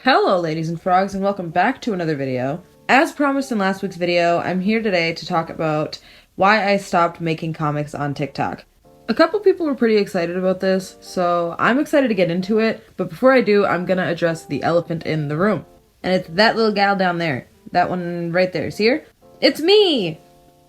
Hello ladies and frogs, and welcome back to another video. As promised in last week's video, I'm here today to talk about why I stopped making comics on TikTok. A couple people were pretty excited about this, so I'm excited to get into it, but before I do, I'm gonna address the elephant in the room. And it's that little gal down there. That one right there. See her? It's me!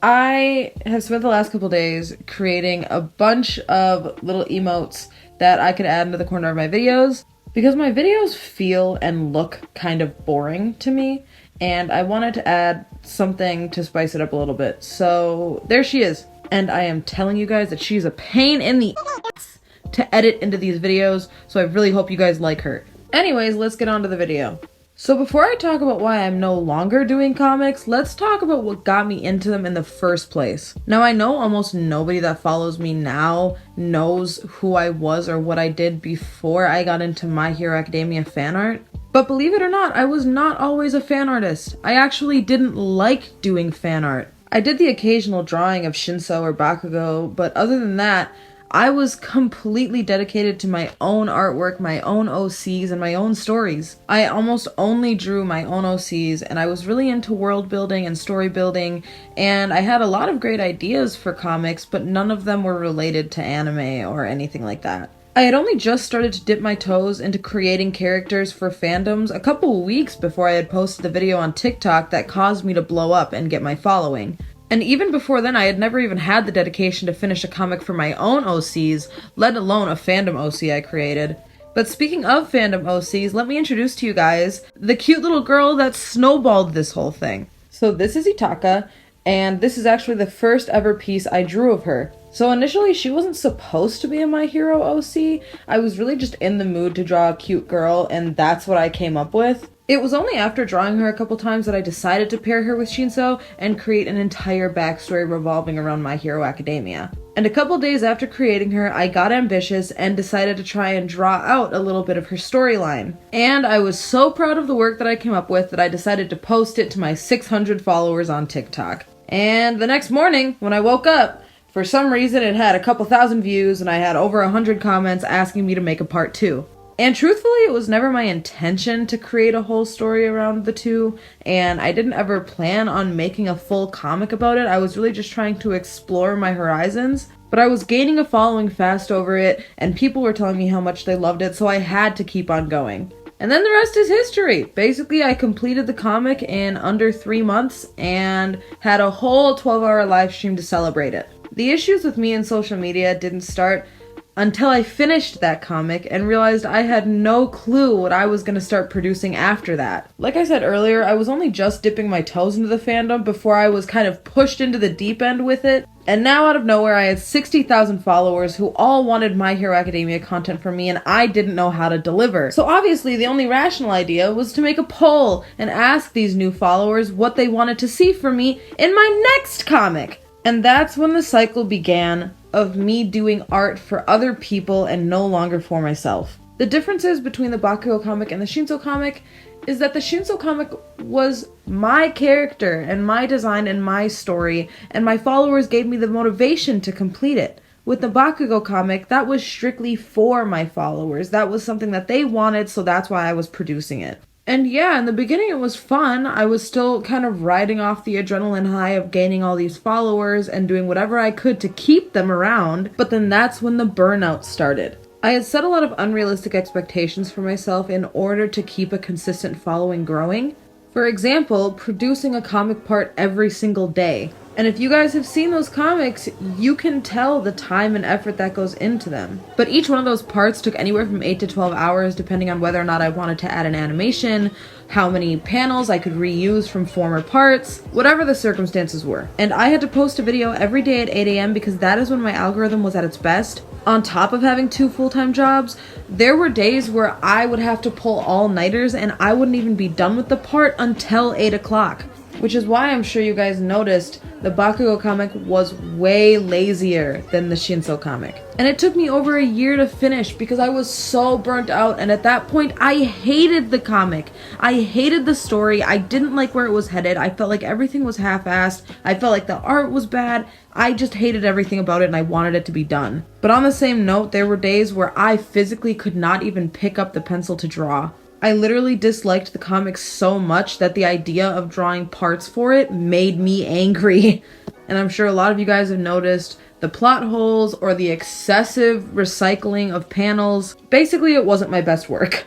I have spent the last couple days creating a bunch of little emotes that I could add into the corner of my videos, because my videos feel and look kind of boring to me, and I wanted to add something to spice it up a little bit. So there she is. And I am telling you guys that she's a pain in the ass to edit into these videos, so I really hope you guys like her. Anyways, let's get on to the video. So before I talk about why I'm no longer doing comics, let's talk about what got me into them in the first place. Now, I know almost nobody that follows me now knows who I was or what I did before I got into My Hero Academia fan art. But believe it or not, I was not always a fan artist. I actually didn't like doing fan art. I did the occasional drawing of Shinso or Bakugo, but other than that, I was completely dedicated to my own artwork, my own OCs, and my own stories. I almost only drew my own OCs, and I was really into world building and story building, and I had a lot of great ideas for comics, but none of them were related to anime or anything like that. I had only just started to dip my toes into creating characters for fandoms a couple weeks before I had posted the video on TikTok that caused me to blow up and get my following. And even before then, I had never even had the dedication to finish a comic for my own OCs, let alone a fandom OC I created. But speaking of fandom OCs, let me introduce to you guys the cute little girl that snowballed this whole thing. So this is Itaka, and this is actually the first ever piece I drew of her. So initially, she wasn't supposed to be a My Hero OC. I was really just in the mood to draw a cute girl, and that's what I came up with. It was only after drawing her a couple times that I decided to pair her with Shinso and create an entire backstory revolving around My Hero Academia. And a couple days after creating her, I got ambitious and decided to try and draw out a little bit of her storyline. And I was so proud of the work that I came up with that I decided to post it to my 600 followers on TikTok. And the next morning, when I woke up, for some reason it had a couple thousand views and I had over 100 comments asking me to make a part 2. And truthfully, it was never my intention to create a whole story around the two, and I didn't ever plan on making a full comic about it. I was really just trying to explore my horizons, but I was gaining a following fast over it, and people were telling me how much they loved it, so I had to keep on going. And then the rest is history. Basically, I completed the comic in under 3 months and had a whole 12-hour live stream to celebrate it. The issues with me and social media didn't start until I finished that comic and realized I had no clue what I was going to start producing after that. Like I said earlier, I was only just dipping my toes into the fandom before I was kind of pushed into the deep end with it. And now out of nowhere, I had 60,000 followers who all wanted My Hero Academia content from me, and I didn't know how to deliver. So obviously, the only rational idea was to make a poll and ask these new followers what they wanted to see from me in my next comic. And that's when the cycle began of me doing art for other people and no longer for myself. The differences between the Bakugo comic and the Shinso comic is that the Shinso comic was my character and my design and my story, and my followers gave me the motivation to complete it. With the Bakugo comic, that was strictly for my followers. That was something that they wanted, so that's why I was producing it. And yeah, in the beginning it was fun. I was still kind of riding off the adrenaline high of gaining all these followers and doing whatever I could to keep them around, but then that's when the burnout started. I had set a lot of unrealistic expectations for myself in order to keep a consistent following growing. For example, producing a comic part every single day. And if you guys have seen those comics, you can tell the time and effort that goes into them. But each one of those parts took anywhere from 8 to 12 hours depending on whether or not I wanted to add an animation, how many panels I could reuse from former parts, whatever the circumstances were. And I had to post a video every day at 8 a.m. because that is when my algorithm was at its best. On top of having 2 full-time jobs, there were days where I would have to pull all-nighters and I wouldn't even be done with the part until 8 o'clock. Which is why I'm sure you guys noticed the Bakugo comic was way lazier than the Shinso comic. And it took me over a year to finish because I was so burnt out, and at that point I hated the comic. I hated the story. I didn't like where it was headed. I felt like everything was half-assed. I felt like the art was bad. I just hated everything about it and I wanted it to be done. But on the same note, there were days where I physically could not even pick up the pencil to draw. I literally disliked the comic so much that the idea of drawing parts for it made me angry. And I'm sure a lot of you guys have noticed the plot holes or the excessive recycling of panels. Basically, it wasn't my best work.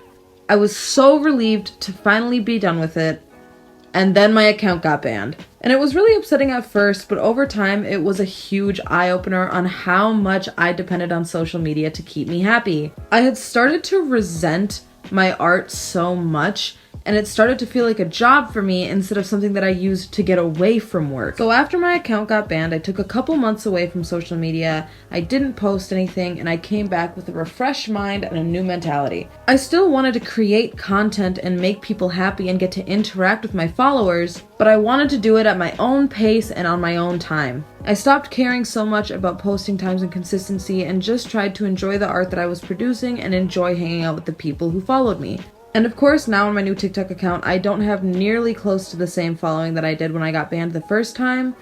I was so relieved to finally be done with it, and then my account got banned. And it was really upsetting at first, but over time it was a huge eye-opener on how much I depended on social media to keep me happy. I had started to resent my art so much, and it started to feel like a job for me instead of something that I used to get away from work. So after my account got banned, I took a couple months away from social media, I didn't post anything, and I came back with a refreshed mind and a new mentality. I still wanted to create content and make people happy and get to interact with my followers, but I wanted to do it at my own pace and on my own time. I stopped caring so much about posting times and consistency and just tried to enjoy the art that I was producing and enjoy hanging out with the people who followed me. And of course, now on my new TikTok account, I don't have nearly close to the same following that I did when I got banned the first time,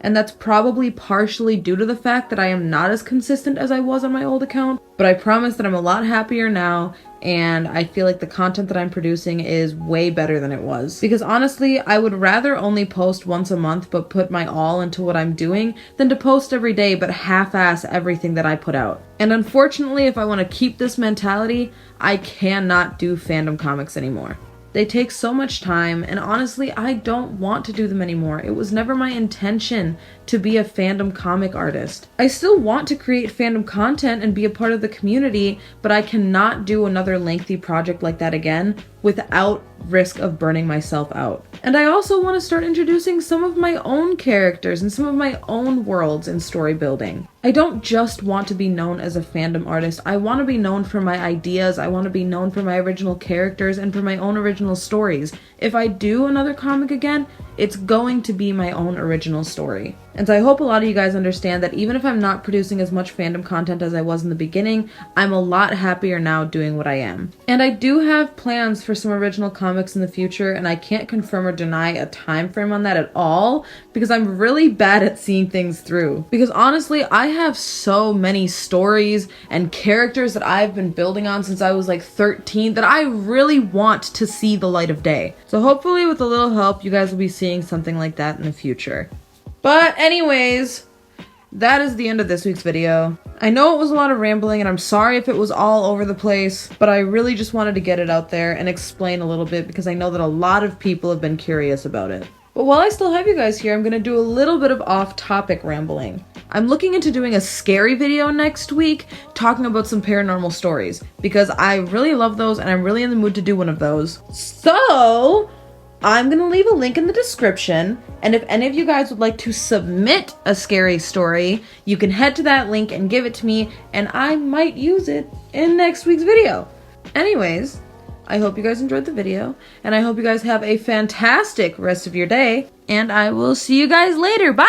and that's probably partially due to the fact that I am not as consistent as I was on my old account, but I promise that I'm a lot happier now, and I feel like the content that I'm producing is way better than it was. Because honestly, I would rather only post once a month but put my all into what I'm doing than to post every day but half-ass everything that I put out. And unfortunately, if I want to keep this mentality, I cannot do fandom comics anymore. They take so much time, and honestly, I don't want to do them anymore. It was never my intention to be a fandom comic artist. I still want to create fandom content and be a part of the community, but I cannot do another lengthy project like that again without risk of burning myself out. And I also want to start introducing some of my own characters and some of my own worlds in story building. I don't just want to be known as a fandom artist. I want to be known for my ideas. I want to be known for my original characters and for my own original stories. If I do another comic again, it's going to be my own original story. And so I hope a lot of you guys understand that even if I'm not producing as much fandom content as I was in the beginning, I'm a lot happier now doing what I am. And I do have plans for some original comics in the future, and I can't confirm or deny a time frame on that at all because I'm really bad at seeing things through. Because honestly, I have so many stories and characters that I've been building on since I was like 13 that I really want to see the light of day. So hopefully with a little help, you guys will be seeing something like that in the future. But anyways, that is the end of this week's video. I know it was a lot of rambling and I'm sorry if it was all over the place, but I really just wanted to get it out there and explain a little bit because I know that a lot of people have been curious about it. But while I still have you guys here, I'm going to do a little bit of off-topic rambling. I'm looking into doing a scary video next week talking about some paranormal stories because I really love those and I'm really in the mood to do one of those. So I'm going to leave a link in the description, and if any of you guys would like to submit a scary story, you can head to that link and give it to me, and I might use it in next week's video. Anyways, I hope you guys enjoyed the video, and I hope you guys have a fantastic rest of your day, and I will see you guys later. Bye!